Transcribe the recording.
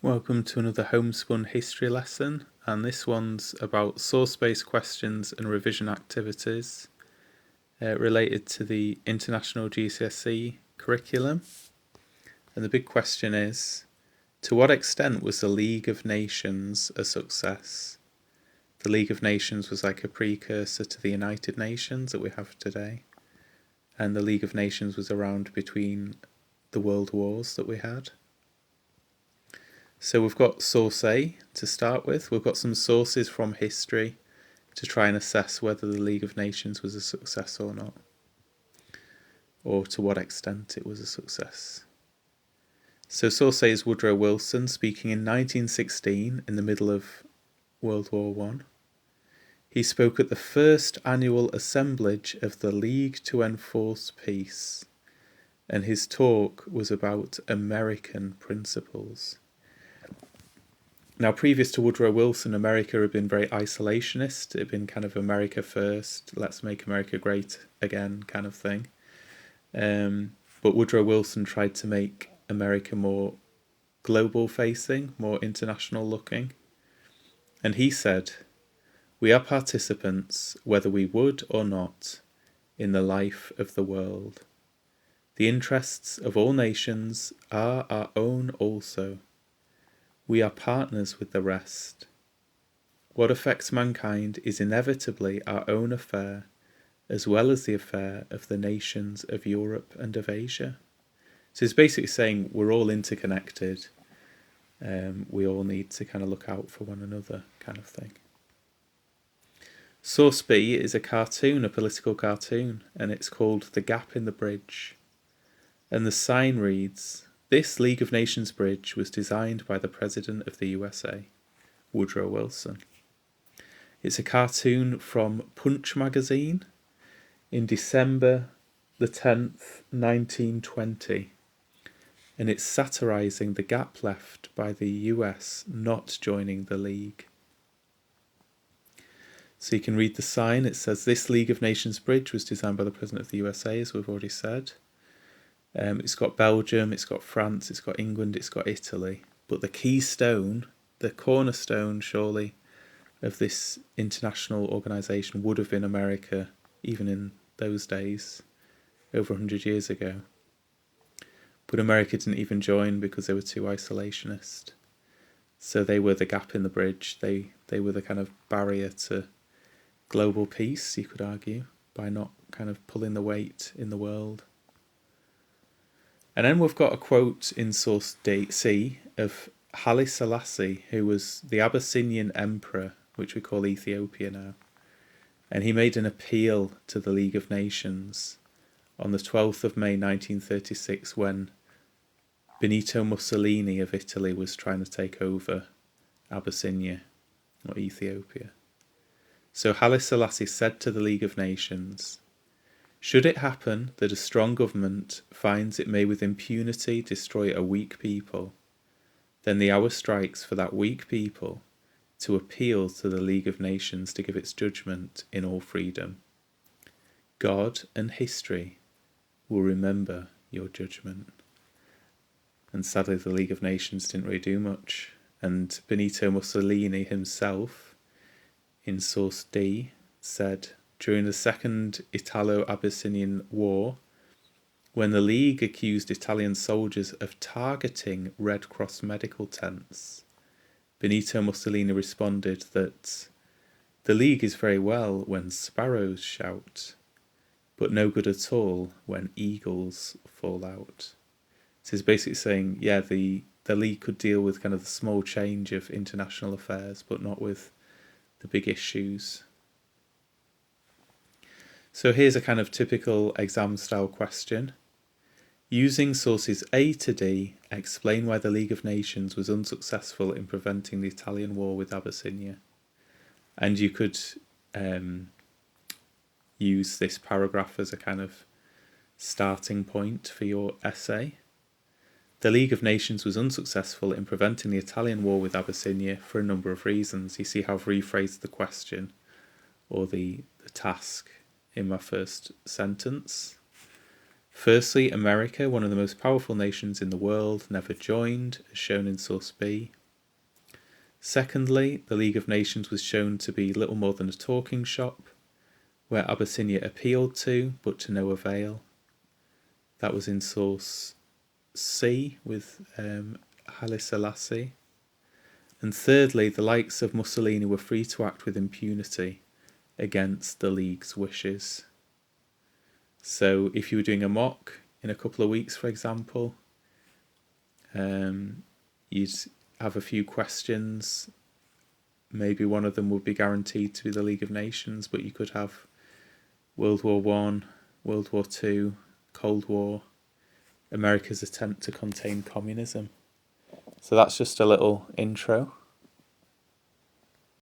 Welcome to another homespun history lesson, and this one's about source-based questions and revision activities related to the international GCSE curriculum. And the big question is, to what extent was the League of Nations a success? The League of Nations was like a precursor to the United Nations that we have today, and the League of Nations was around between the world wars that we had. So we've got source A to start with. We've got some sources from history to try and assess whether the League of Nations was a success or not, or to what extent it was a success. So source A is Woodrow Wilson speaking in 1916 in the middle of World War I. He spoke at the first annual assemblage of the League to Enforce Peace, and his talk was about American principles. Now, previous to Woodrow Wilson, America had been very isolationist. It had been kind of America first, let's make America great again kind of thing. But Woodrow Wilson tried to make America more global facing, more international looking. And he said, "We are participants, whether we would or not, in the life of the world. The interests of all nations are our own also. We are partners with the rest. What affects mankind is inevitably our own affair, as well as the affair of the nations of Europe and of Asia." So it's basically saying we're all interconnected. We all need to kind of look out for one another kind of thing. Source B is a cartoon, a political cartoon, and it's called The Gap in the Bridge. And the sign reads, "This League of Nations bridge was designed by the President of the USA, Woodrow Wilson." It's a cartoon from Punch magazine in December the 10th, 1920. And it's satirising the gap left by the US not joining the League. So you can read the sign. It says, "This League of Nations bridge was designed by the President of the USA," as we've already said. It's got Belgium, it's got France, it's got England, it's got Italy. But the keystone, the cornerstone, surely, of this international organisation would have been America, even in those days, over 100 years ago. But America didn't even join because they were too isolationist. So they were the gap in the bridge. They were the kind of barrier to global peace, you could argue, by not kind of pulling the weight in the world. And then we've got a quote in source C of Haile Selassie, who was the Abyssinian emperor, which we call Ethiopia now. And he made an appeal to the League of Nations on the 12th of May 1936 when Benito Mussolini of Italy was trying to take over Abyssinia, or Ethiopia. So Haile Selassie said to the League of Nations, "Should it happen that a strong government finds it may with impunity destroy a weak people, then the hour strikes for that weak people to appeal to the League of Nations to give its judgment in all freedom. God and history will remember your judgment." And sadly, the League of Nations didn't really do much. And Benito Mussolini himself, in source D, said, "During the Second Italo-Abyssinian War, when the League accused Italian soldiers of targeting Red Cross medical tents, Benito Mussolini responded that the League is very well when sparrows shout, but no good at all when eagles fall out." So he's basically saying, yeah, the League could deal with kind of the small change of international affairs, but not with the big issues. So here's a kind of typical exam style question. Using sources A to D, explain why the League of Nations was unsuccessful in preventing the Italian war with Abyssinia. And you could use this paragraph as a kind of starting point for your essay. The League of Nations was unsuccessful in preventing the Italian war with Abyssinia for a number of reasons. You see how I've rephrased the question or the task in my first sentence. Firstly, America, one of the most powerful nations in the world, never joined, as shown in source B. Secondly, the League of Nations was shown to be little more than a talking shop, where Abyssinia appealed to, but to no avail. That was in source C with Haile Selassie. And thirdly, the likes of Mussolini were free to act with impunity against the League's wishes. So if you were doing a mock in a couple of weeks, for example, you'd have a few questions. Maybe one of them would be guaranteed to be the League of Nations, but you could have World War I, World War II, Cold War, America's attempt to contain communism. So that's just a little intro.